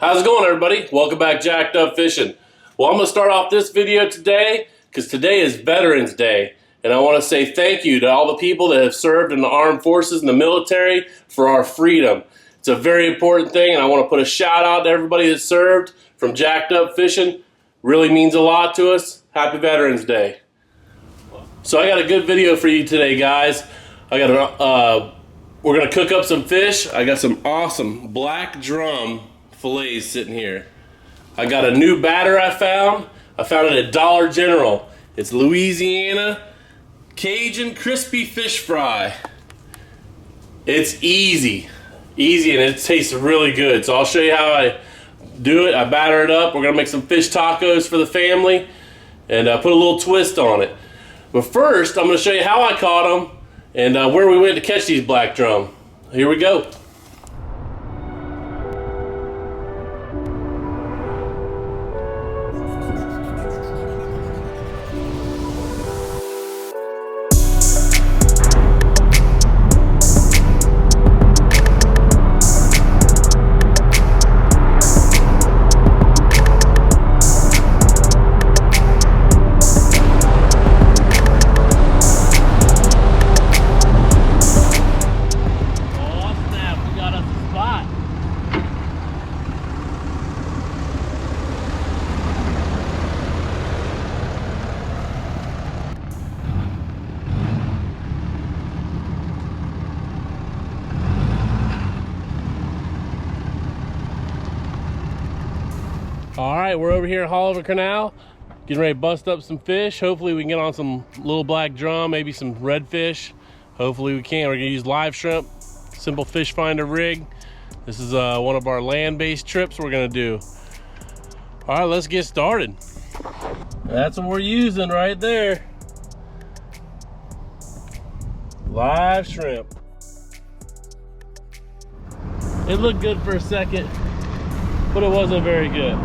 How's it going, everybody? Welcome back, Jacked Up Fishing. Well, I'm going to start off this video today because today is Veterans Day, and I want to say thank you to all the people that have served in the armed forces and the military for our freedom. It's a very important thing, and I want to put a shout out to everybody that served from Jacked Up Fishing. Really means a lot to us. Happy Veterans Day. So I got a good video for you today, guys. We're going to cook up some fish. I got some awesome black drum fillets sitting here. I got a new batter I found. I found it at Dollar General. It's Louisiana Cajun crispy fish fry. It's easy and it tastes really good. So I'll show you how I do it. I batter it up. We're gonna make some fish tacos for the family and put a little twist on it. But first, I'm gonna show you how I caught them and where we went to catch these black drum. Here we go. All right, we're over here at Haulover Canal, getting ready to bust up some fish. Hopefully we can get on some little black drum, maybe some redfish. Hopefully we can. We're gonna use live shrimp, simple fish finder rig. This is one of our land-based trips we're gonna do. All right, let's get started. That's what we're using right there. Live shrimp. It looked good for a second, but it wasn't very good.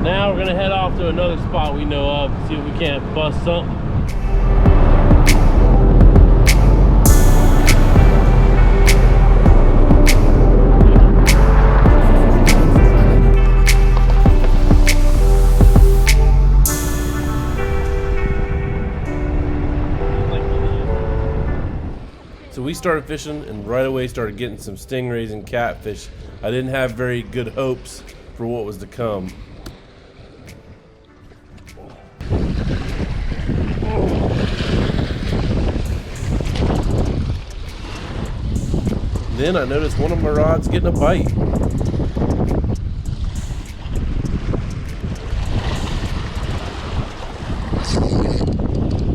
Now we're gonna head off to another spot we know of, see if we can't bust something. So we started fishing and right away started getting some stingrays and catfish. I didn't have very good hopes for what was to come. Then I noticed one of my rods getting a bite.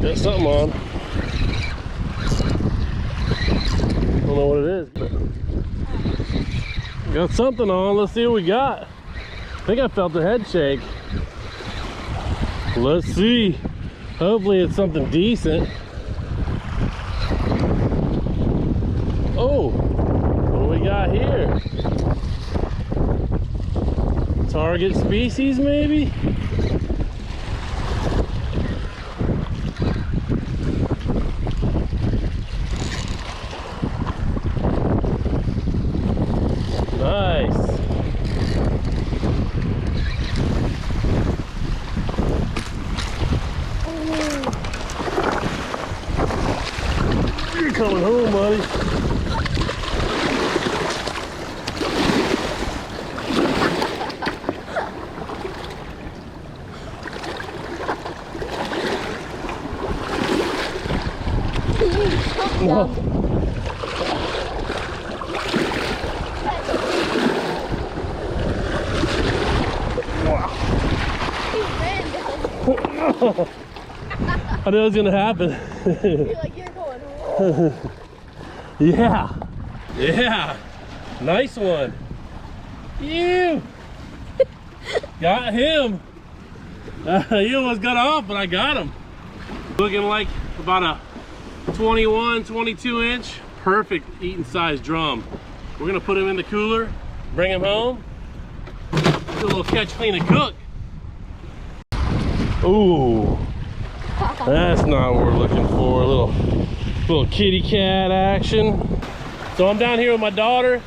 Got something on. Don't know what it is, but got something on. Let's see what we got. I think I felt the head shake. Let's see. Hopefully it's something decent. Oh, what do we got here? Target species, maybe? Nice. You're coming home, buddy. No. I knew it was gonna happen. You're like, you're going home. Yeah. Nice one. You got him. He almost got off, but I got him. Looking like about a 21, 22 inch, perfect eating size drum. We're gonna put him in the cooler, bring him home, do a little catch, clean, and cook. Ooh, that's not what we're looking for. A little kitty cat action. So I'm down here with my daughter.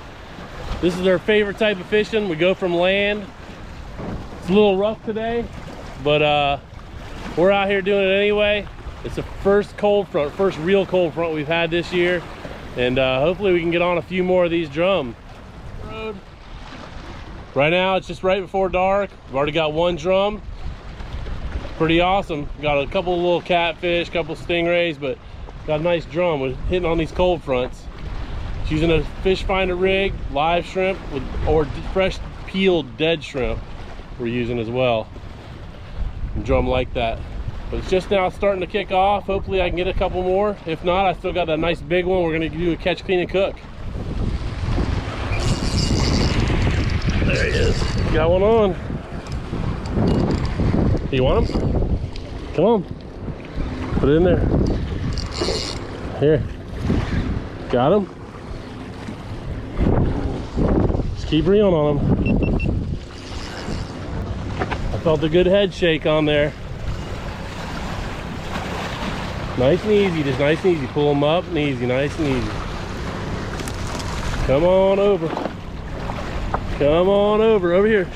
This is their favorite type of fishing. We go from land. It's a little rough today, but we're out here doing it anyway. It's the first cold front, first real cold front we've had this year, and hopefully we can get on a few more of these drum. Right now it's just right before dark. We've already got one drum. Pretty awesome. Got a couple of little catfish, couple stingrays, but got a nice drum. We're hitting on these cold fronts. It's using a fish finder rig, live shrimp or fresh peeled dead shrimp we're using as well. And drum like that. But it's just now starting to kick off. Hopefully I can get a couple more. If not, I still got that nice big one. We're gonna do a catch, clean, and cook. There he is. Got one on. You want him? Come on. Put it in there. Here. Got him. Just keep reeling on him. I felt a good head shake on there. Nice and easy, just nice and easy. Pull them up and easy, nice and easy. Come on over. Come on over here.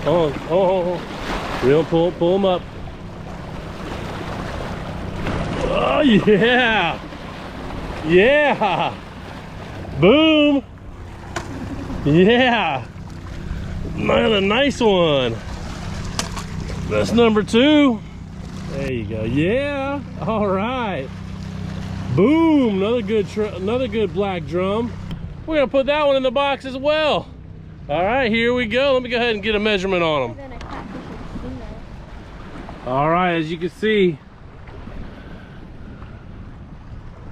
Oh. Reel, pull them up. Oh yeah. Yeah. Boom. Yeah. Another nice one. That's number 2. There you go. Yeah. All right. Boom. Another good black drum. We're gonna put that one in the box as well. All right, here we go. Let me go ahead and get a measurement on them. All right, as you can see,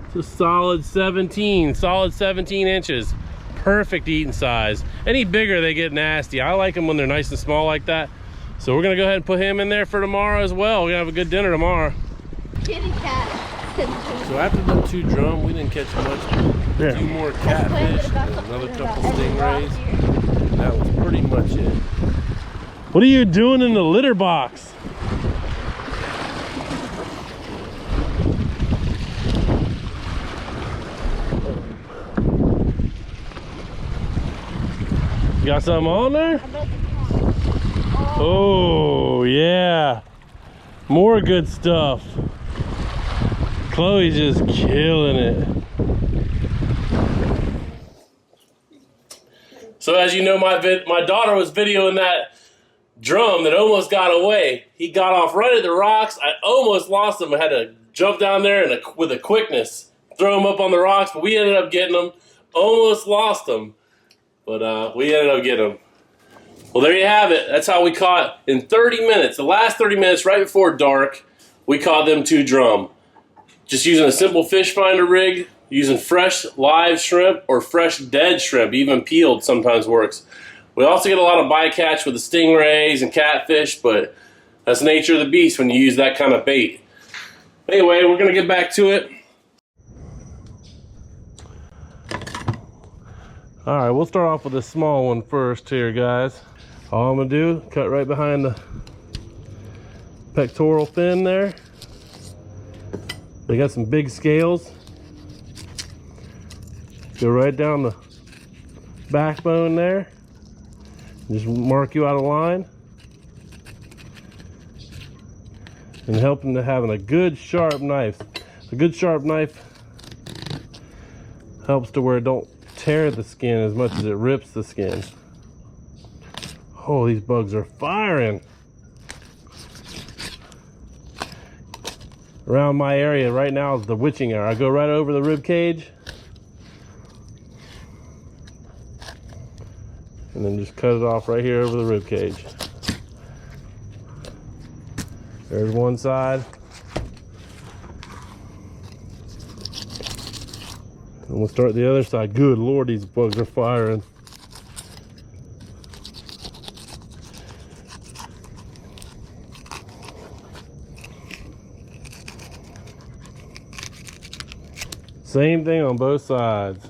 it's a solid 17 inches. Perfect eating size. Any bigger, they get nasty. I like them when they're nice and small like that. So we're gonna go ahead and put him in there for tomorrow as well. We're gonna have a good dinner tomorrow. Kitty cat. So after the 2 drum, we didn't catch much. Yeah. 2 more catfish, and another couple stingrays. That was pretty much it. What are you doing in the litter box? You got something on there? Oh, yeah. More good stuff. Chloe's just killing it. So as you know, my daughter was videoing that drum that almost got away. He got off right at the rocks. I almost lost him. I had to jump down there and with a quickness, throw him up on the rocks, but we ended up getting him. Almost lost him, but we ended up getting him. Well, there you have it. That's how we caught in 30 minutes. The last 30 minutes right before dark, we caught them 2 drum. Just using a simple fish finder rig, using fresh live shrimp or fresh dead shrimp, even peeled sometimes works. We also get a lot of bycatch with the stingrays and catfish, but that's the nature of the beast when you use that kind of bait. Anyway, we're gonna get back to it. All right, we'll start off with a small one first here, guys. All I'm gonna do, cut right behind the pectoral fin there. They got some big scales. Go right down the backbone there. Just mark you out a line. And helping to having a good sharp knife. A good sharp knife helps to where it don't tear the skin as much as it rips the skin. Oh, these bugs are firing. Around my area right now is the witching hour. I go right over the rib cage and then just cut it off right here over the rib cage. There's one side. And we'll start the other side. Good Lord, these bugs are firing. Same thing on both sides.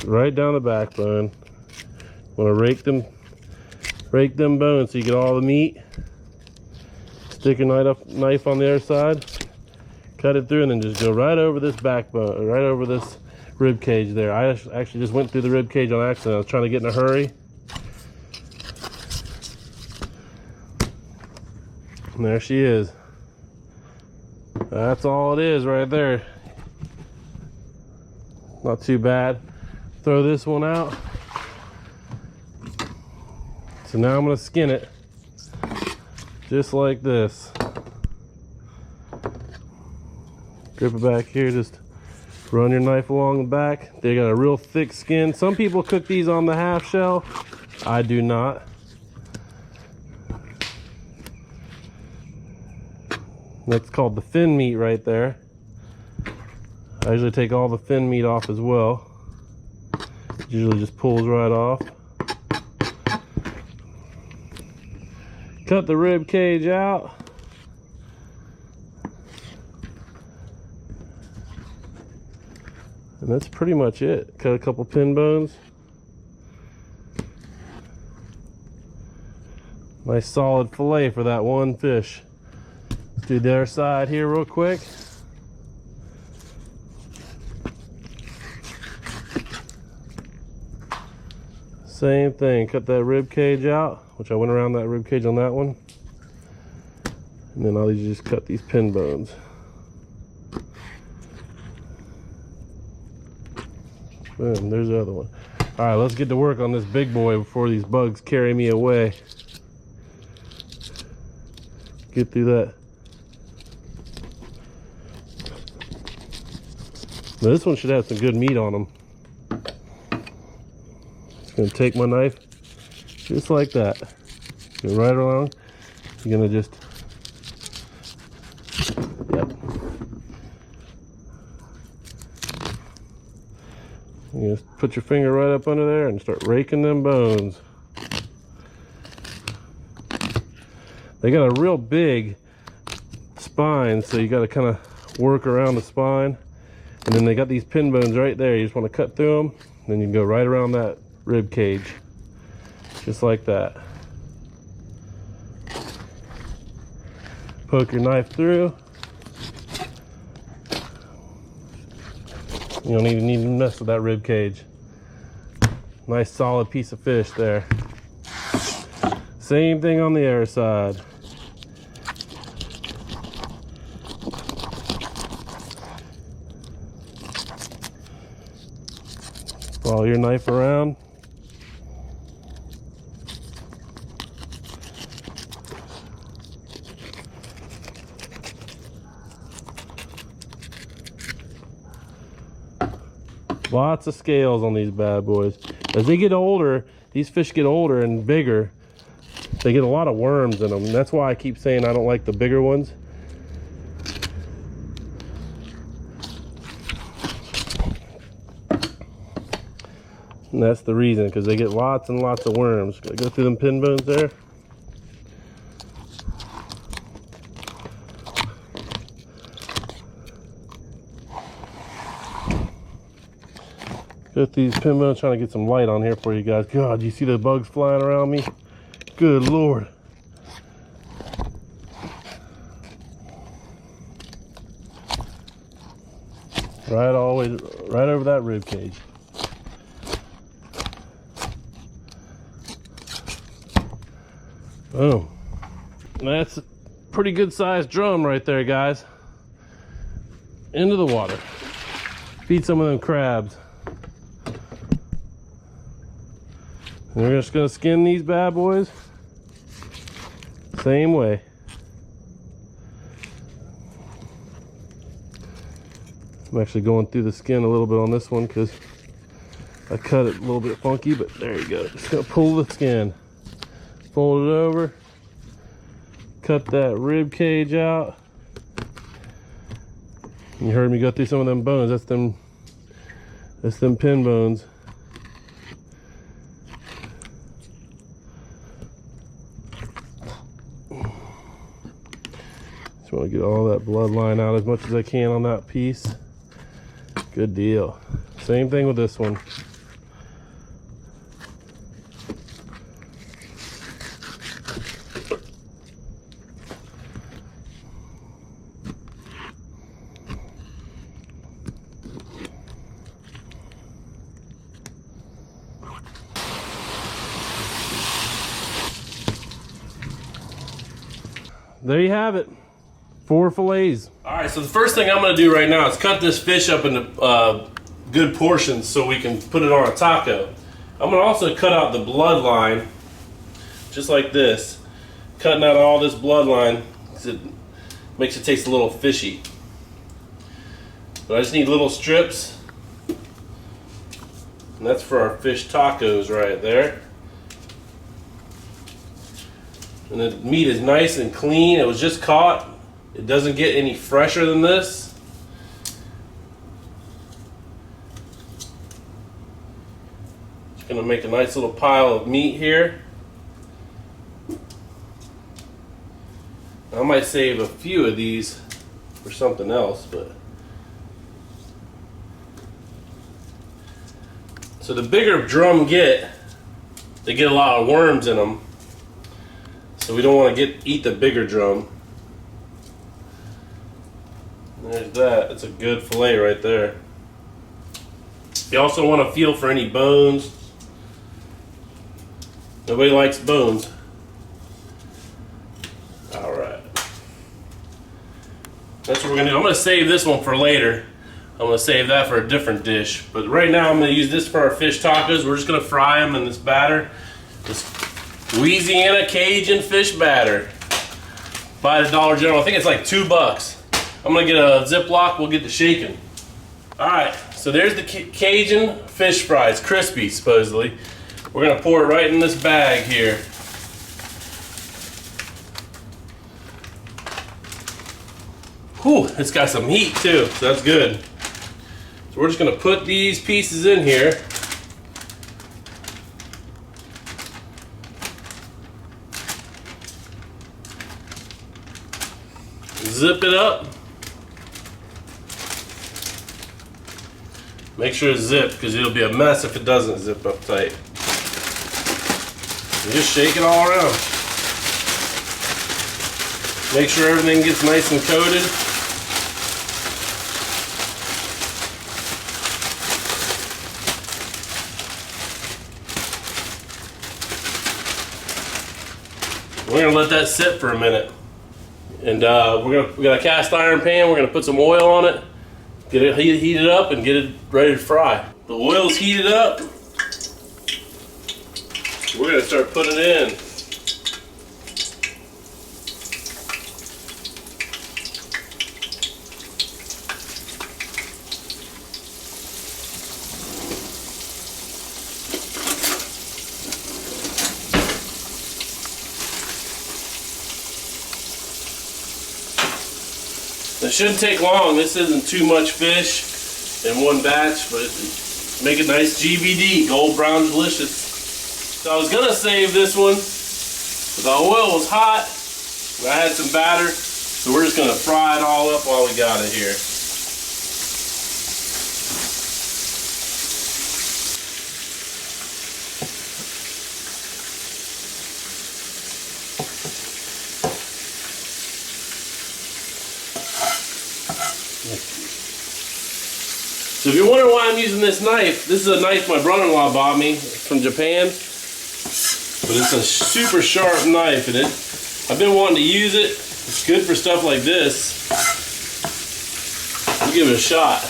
Right down the backbone. Want to rake them bones so you get all the meat. Stick a knife on the other side. Cut it through and then just go right over this backbone, right over this rib cage there. I actually just went through the rib cage on accident. I was trying to get in a hurry. And there she is. That's all it is right there. Not too bad. Throw this one out. So now I'm gonna skin it just like this. Grip it back here, just run your knife along the back. They got a real thick skin. Some people cook these on the half shell. I do not. That's called the fin meat right there. I usually take all the fin meat off as well. It usually just pulls right off. Cut the rib cage out. And that's pretty much it. Cut a couple pin bones. Nice solid fillet for that one fish. Let's do the other side here real quick. Same thing, cut that rib cage out, which I went around that rib cage on that one. And then I'll just cut these pin bones. Boom, there's the other one. All right, let's get to work on this big boy before these bugs carry me away. Get through that. Now this one should have some good meat on them. Just gonna take my knife, just like that. Go right along. You're gonna just, yep. You just put your finger right up under there and start raking them bones. They got a real big spine, so you got to kind of work around the spine. And then they got these pin bones right there. You just want to cut through them. Then you can go right around that rib cage, just like that. Poke your knife through. You don't even need to mess with that rib cage. Nice solid piece of fish there. Same thing on the other side. Follow your knife around. Lots of scales on these bad boys. As they get older, these fish get older and bigger, they get a lot of worms in them. And that's why I keep saying I don't like the bigger ones. And that's the reason, because they get lots and lots of worms. Gotta go through them pin bones there. Go through these pin bones, trying to get some light on here for you guys. God, you see the bugs flying around me? Good Lord. Right all the way, right over that rib cage. Boom. That's a pretty good sized drum right there, guys. Into the water. Feed some of them crabs. And we're just gonna skin these bad boys same way. I'm actually going through the skin a little bit on this one because I cut it a little bit funky, but there you go. Just gonna pull the skin, fold it over, cut that rib cage out. You heard me go through some of them bones. That's them pin bones. Just want to get all that bloodline out as much as I can on that piece. Good deal. Same thing with this one. there you have it. 4 fillets. All right, so the first thing I'm gonna do right now is cut this fish up into good portions so we can put it on a taco. I'm gonna also cut out the bloodline, just like this. Cutting out all this bloodline because it makes it taste a little fishy. But I just need little strips. And that's for our fish tacos right there. And the meat is nice and clean. It was just caught. It doesn't get any fresher than this. Just gonna make a nice little pile of meat here. I might save a few of these for something else, but so the bigger drum they get a lot of worms in them. So we don't want to eat the bigger drum. There's that. It's a good fillet right there. You also want to feel for any bones. Nobody likes bones. All right. That's what we're gonna do. I'm gonna save this one for later. I'm gonna save that for a different dish. But right now I'm gonna use this for our fish tacos. We're just gonna fry them in this batter. This Louisiana Cajun fish batter. By the Dollar General. I think it's like $2. I'm gonna get a Ziploc, we'll get the shaking. All right, so there's the Cajun fish fries, crispy supposedly. We're gonna pour it right in this bag here. Whew, it's got some heat too, so that's good. So we're just gonna put these pieces in here. Zip it up. Make sure it's zipped because it'll be a mess if it doesn't zip up tight. And just shake it all around. Make sure everything gets nice and coated. We're gonna let that sit for a minute. And we got a cast iron pan. We're gonna put some oil on it, get it heated up, and get it ready to fry. The oil's heated up. We're gonna start putting it in. It shouldn't take long. This isn't too much fish in one batch, but make it nice GBD, gold brown delicious. So I was gonna save this one, but the oil was hot, and I had some batter, so we're just gonna fry it all up while we got it here. So if you're wondering why I'm using this knife, this is a knife my brother-in-law bought me from Japan. But it's a super sharp knife, and I've been wanting to use it. It's good for stuff like this. We'll give it a shot.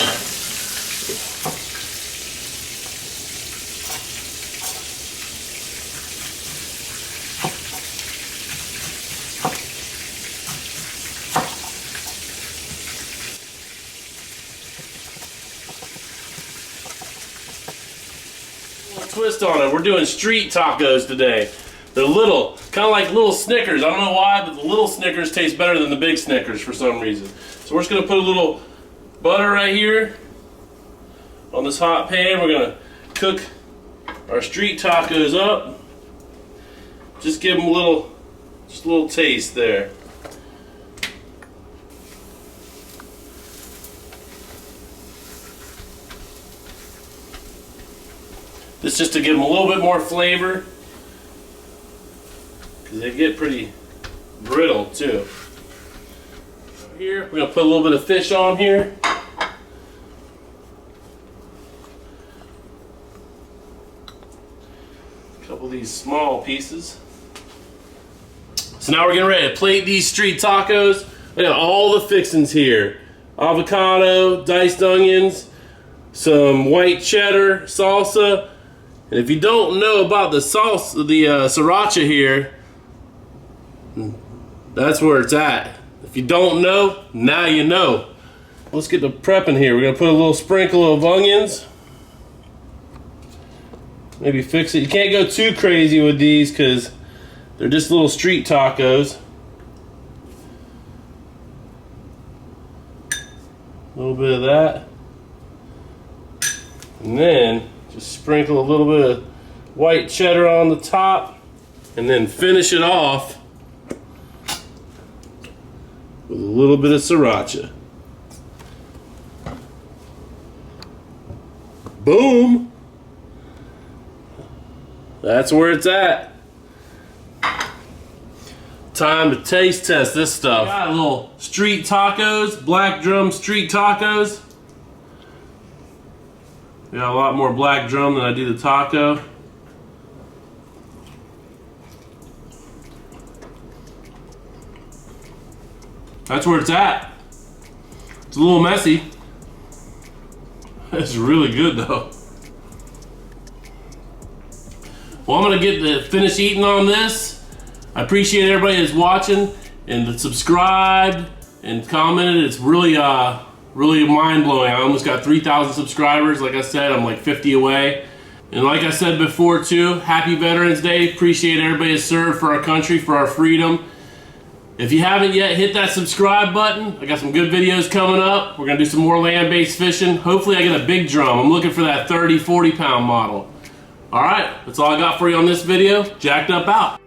Twist on it. We're doing street tacos today. They're little, kind of like little Snickers. I don't know why, but the little Snickers taste better than the big Snickers for some reason. So we're just gonna put a little butter right here on this hot pan. We're gonna cook our street tacos up. Just give them just a little taste there. This just to give them a little bit more flavor, because they get pretty brittle too. Here, we're gonna put a little bit of fish on here. A couple of these small pieces. So now we're getting ready to plate these street tacos. I got all the fixings here. Avocado, diced onions, some white cheddar, salsa. And if you don't know about the salsa, the sriracha here, that's where it's at. If you don't know, now you know. Let's get to prepping here. We're gonna put a little sprinkle of onions. Maybe fix it. You can't go too crazy with these because they're just little street tacos. A little bit of that. And then just sprinkle a little bit of white cheddar on the top. And then finish it off with a little bit of sriracha. Boom! That's where it's at. Time to taste test this stuff. Got a little street tacos, black drum street tacos. Got a lot more black drum than I do the taco. That's where it's at. It's a little messy. It's really good though. Well, I'm gonna get to finish eating on this. I appreciate everybody that's watching and that subscribed and commented. It's really really mind-blowing. I almost got 3,000 subscribers. Like I said, I'm like 50 away. And like I said before too, happy Veterans Day. Appreciate everybody that served for our country, for our freedom. If you haven't yet, hit that subscribe button. I got some good videos coming up. We're gonna do some more land-based fishing. Hopefully I get a big drum. I'm looking for that 30, 40 pound model. All right, that's all I got for you on this video. Jacked Up out.